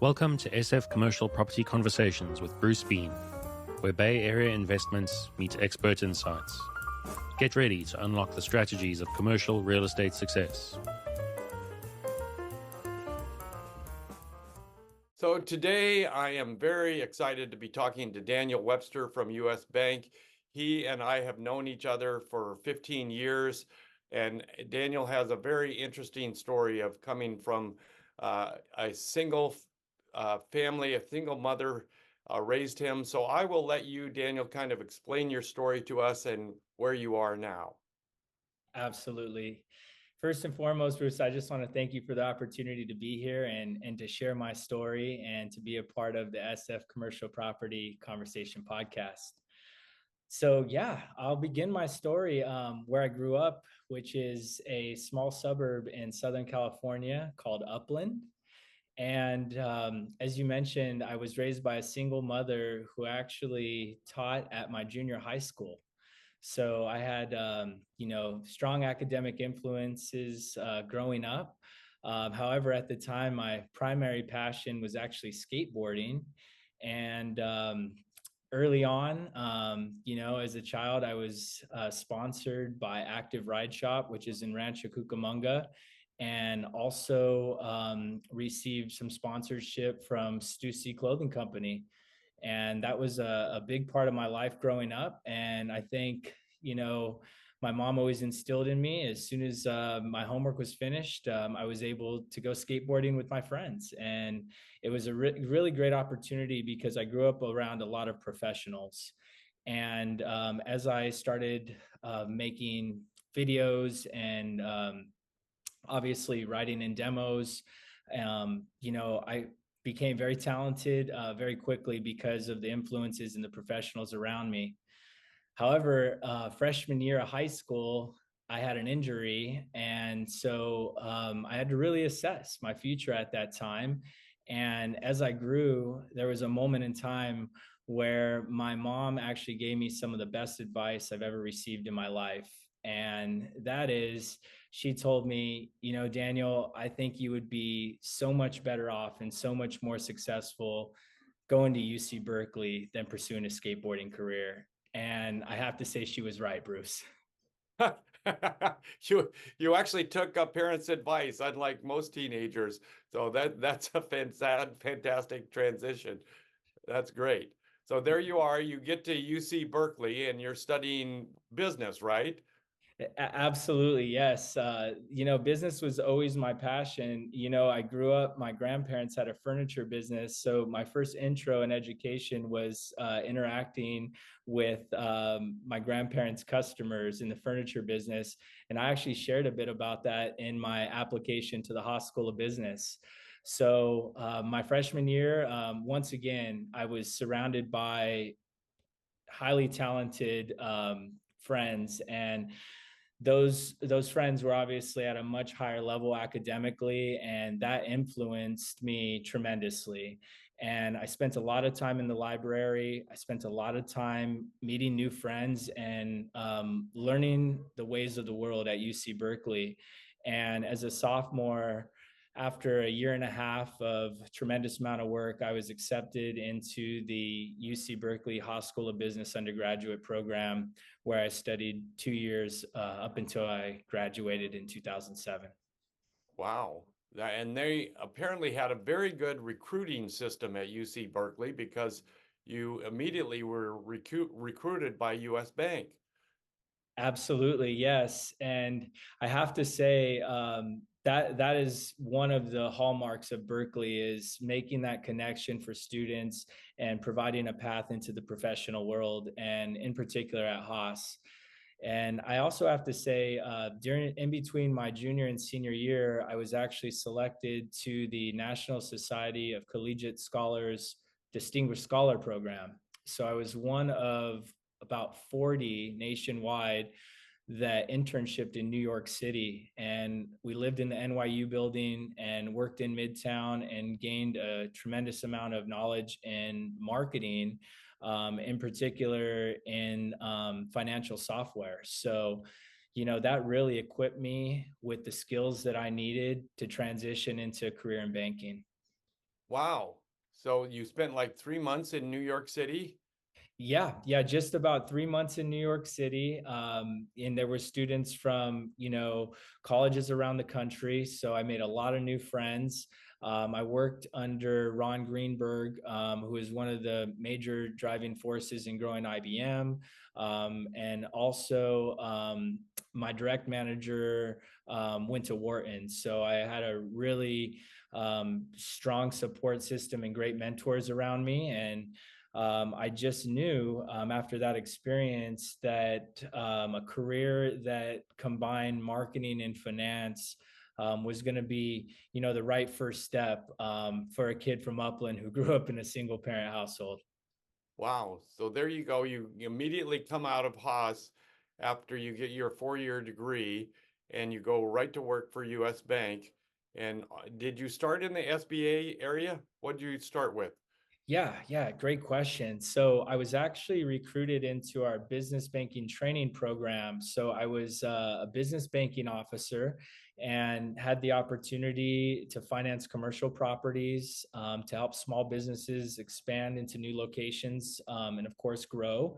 Welcome to SF Commercial Property Conversations with Bruce Bean, where Bay Area investments meet expert insights. Get ready to unlock the strategies of commercial real estate success. So today I am very excited to be talking to Daniel Webster from US Bank. He and I have known each other for 15 years, and Daniel has a very interesting story of coming from a single family, a single mother raised him. So I will let you, Daniel, kind of explain your story to us and where you are now. Absolutely. First and foremost, Bruce, I just want to thank you for the opportunity to be here and to share my story and to be a part of the SF Commercial Property Conversation podcast. So yeah, I'll begin my story where I grew up, which is a small suburb in Southern California called Upland. And as you mentioned, I was raised by a single mother who actually taught at my junior high school. So I had, strong academic influences growing up. However, at the time, my primary passion was actually skateboarding. And early on, as a child, I was sponsored by Active Ride Shop, which is in Rancho Cucamonga, and also received some sponsorship from Stussy Clothing Company. And that was a big part of my life growing up. And I think, my mom always instilled in me as soon as my homework was finished, I was able to go skateboarding with my friends. And it was a really great opportunity because I grew up around a lot of professionals. And as I started making videos and obviously writing in demos, I became very talented very quickly because of the influences and the professionals around me. However, freshman year of high school, I had an injury. And so I had to really assess my future at that time. And as I grew, there was a moment in time where my mom actually gave me some of the best advice I've ever received in my life. And that is, she told me, Daniel, I think you would be so much better off and so much more successful going to UC Berkeley than pursuing a skateboarding career. And I have to say she was right, Bruce. You actually took parents' advice, unlike most teenagers. So that's a fantastic transition. That's great. So there you are. You get to UC Berkeley and you're studying business, right? Absolutely, yes. Business was always my passion. I grew up, my grandparents had a furniture business. So my first intro in education was interacting with my grandparents' customers in the furniture business. And I actually shared a bit about that in my application to the Haas School of Business. So my freshman year, once again, I was surrounded by highly talented friends, and those friends were obviously at a much higher level academically, and that influenced me tremendously. And I spent a lot of time in the library. I spent a lot of time meeting new friends and learning the ways of the world at UC Berkeley. And as a sophomore, after a year and a half of tremendous amount of work, I was accepted into the UC Berkeley Haas School of Business undergraduate program, where I studied 2 years up until I graduated in 2007. Wow. And they apparently had a very good recruiting system at UC Berkeley because you immediately were recruited by US Bank. Absolutely, yes. And I have to say that is one of the hallmarks of Berkeley, is making that connection for students and providing a path into the professional world, and in particular at Haas. And I also have to say, in between my junior and senior year, I was actually selected to the National Society of Collegiate Scholars Distinguished Scholar Program. So I was one of about 40 nationwide that internshiped in New York City. And we lived in the NYU building and worked in Midtown and gained a tremendous amount of knowledge in marketing, in particular in financial software. So, that really equipped me with the skills that I needed to transition into a career in banking. Wow. So you spent like 3 months in New York City? Yeah, just about 3 months in New York City. And there were students from, colleges around the country. So I made a lot of new friends. I worked under Ron Greenberg, who is one of the major driving forces in growing IBM. And also, my direct manager went to Wharton. So I had a really strong support system and great mentors around me. And I just knew after that experience that a career that combined marketing and finance was going to be, the right first step for a kid from Upland who grew up in a single parent household. Wow. So there you go. You immediately come out of Haas after you get your 4-year degree and you go right to work for US Bank. And did you start in the SBA area? What did you start with? Yeah, great question. So I was actually recruited into our business banking training program. So I was a business banking officer and had the opportunity to finance commercial properties, to help small businesses expand into new locations, and of course grow.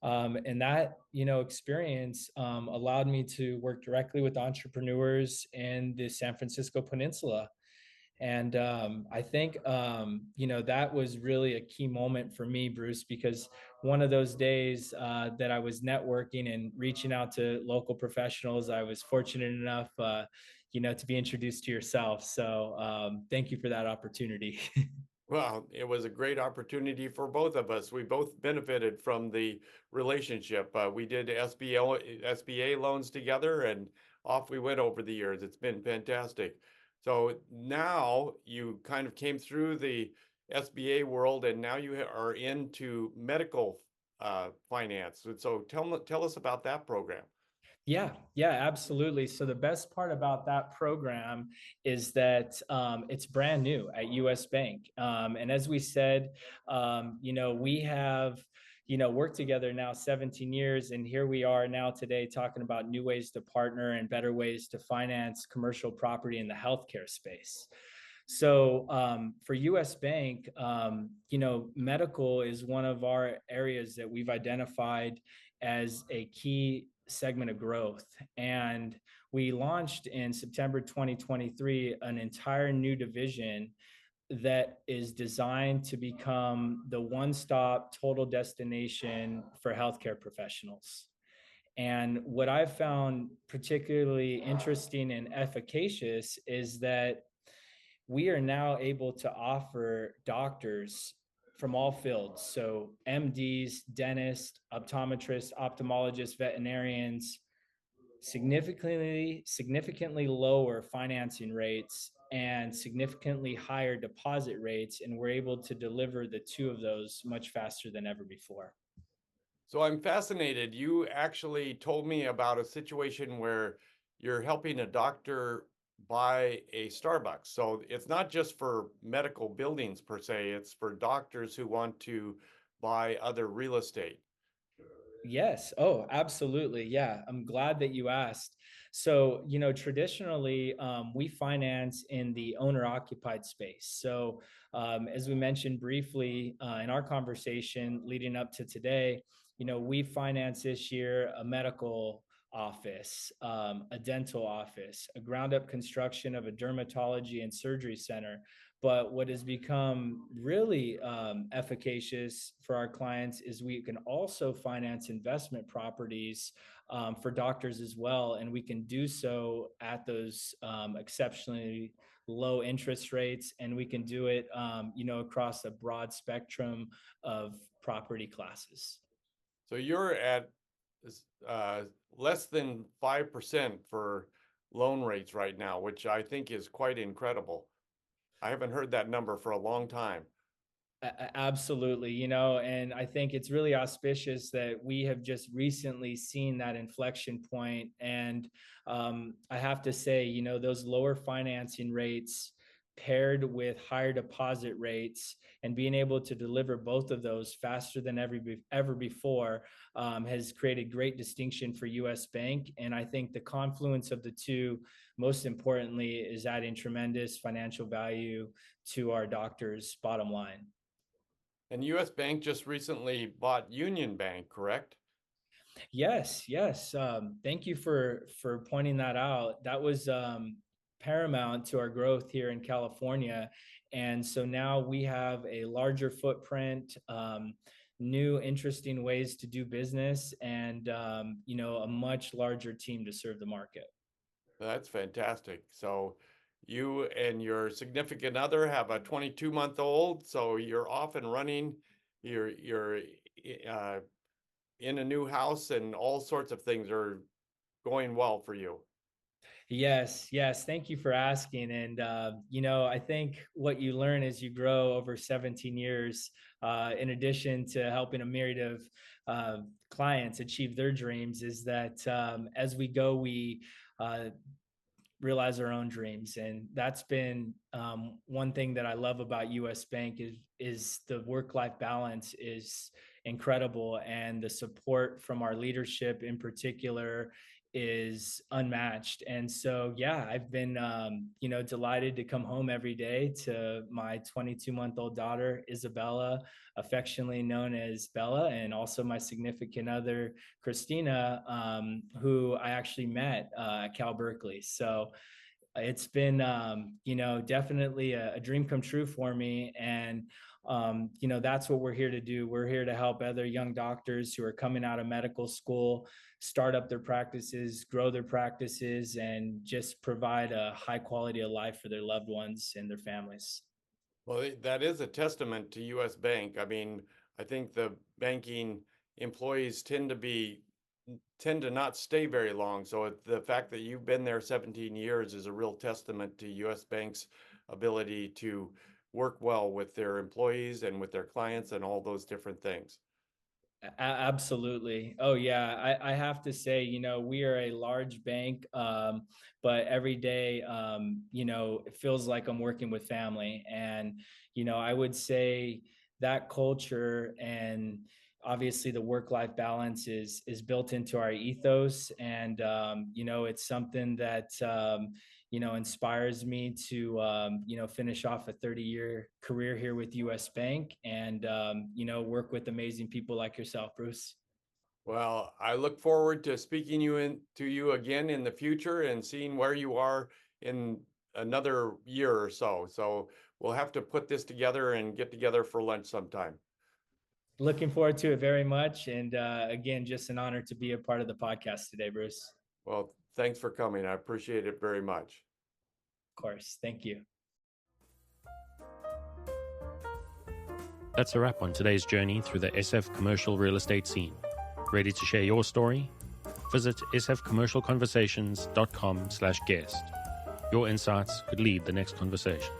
And that experience allowed me to work directly with entrepreneurs in the San Francisco Peninsula. And I think, that was really a key moment for me, Bruce, because one of those days that I was networking and reaching out to local professionals, I was fortunate enough, to be introduced to yourself. So thank you for that opportunity. Well, it was a great opportunity for both of us. We both benefited from the relationship. We did SBA loans together and off we went over the years. It's been fantastic. So now you kind of came through the SBA world and now you are into medical finance. So tell us about that program. Yeah, absolutely. So the best part about that program is that it's brand new at US Bank. And as we said, we have, worked together now 17 years. And here we are now today talking about new ways to partner and better ways to finance commercial property in the healthcare space. So for US Bank, medical is one of our areas that we've identified as a key segment of growth. And we launched in September 2023 an entire new division that is designed to become the one-stop total destination for healthcare professionals. And what I've found particularly interesting and efficacious is that we are now able to offer doctors from all fields. So MDs, dentists, optometrists, ophthalmologists, veterinarians, significantly lower financing rates and significantly higher deposit rates. And we're able to deliver the two of those much faster than ever before. So I'm fascinated. You actually told me about a situation where you're helping a doctor buy a Starbucks. So it's not just for medical buildings per se, it's for doctors who want to buy other real estate. Yes. Oh, absolutely. Yeah. I'm glad that you asked. So, traditionally, we finance in the owner occupied space. So, as we mentioned briefly in our conversation leading up to today, we financed this year a medical office, a dental office, a ground up construction of a dermatology and surgery center. But what has become really efficacious for our clients is we can also finance investment properties for doctors as well. And we can do so at those exceptionally low interest rates. And we can do it, across a broad spectrum of property classes. So you're at uh, less than 5% for loan rates right now, which I think is quite incredible. I haven't heard that number for a long time. Absolutely, and I think it's really auspicious that we have just recently seen that inflection point. And I have to say, those lower financing rates paired with higher deposit rates and being able to deliver both of those faster than ever before has created great distinction for US Bank. And I think the confluence of the two, most importantly, is adding tremendous financial value to our doctors' bottom line. And US Bank just recently bought Union Bank, correct? Yes, yes. Thank you for pointing that out. That was paramount to our growth here in California, and so now we have a larger footprint, new interesting ways to do business, and a much larger team to serve the market. That's fantastic. So you and your significant other have a 22-month-old, so you're off and running. You're in a new house, and all sorts of things are going well for you. Yes, yes. Thank you for asking. And, I think what you learn as you grow over 17 years, in addition to helping a myriad of clients achieve their dreams, is that as we go, we realize our own dreams. And that's been one thing that I love about US Bank is the work-life balance is incredible. And the support from our leadership in particular is unmatched. And so, yeah, I've been, delighted to come home every day to my 22-month-old daughter, Isabella, affectionately known as Bella, and also my significant other, Christina, who I actually met at Cal Berkeley. So it's been, definitely a dream come true for me. And, that's what we're here to do. We're here to help other young doctors who are coming out of medical school start up their practices, grow their practices, and just provide a high quality of life for their loved ones and their families. Well, that is a testament to US Bank. I mean, I think the banking employees tend to not stay very long. So the fact that you've been there 17 years is a real testament to US Bank's ability to work well with their employees and with their clients and all those different things. Absolutely. Oh yeah. I have to say, we are a large bank, but every day, it feels like I'm working with family. And, I would say that culture and obviously the work-life balance is built into our ethos. And, it's something that, inspires me to, finish off a 30-year career here with US Bank and, work with amazing people like yourself, Bruce. Well, I look forward to speaking to you again in the future and seeing where you are in another year or so. So we'll have to put this together and get together for lunch sometime. Looking forward to it very much. And again, just an honor to be a part of the podcast today, Bruce. Well, thanks for coming. I appreciate it very much. Of course. Thank you. That's a wrap on today's journey through the SF commercial real estate scene. Ready to share your story? Visit sfcommercialconversations.com/guest. Your insights could lead the next conversation.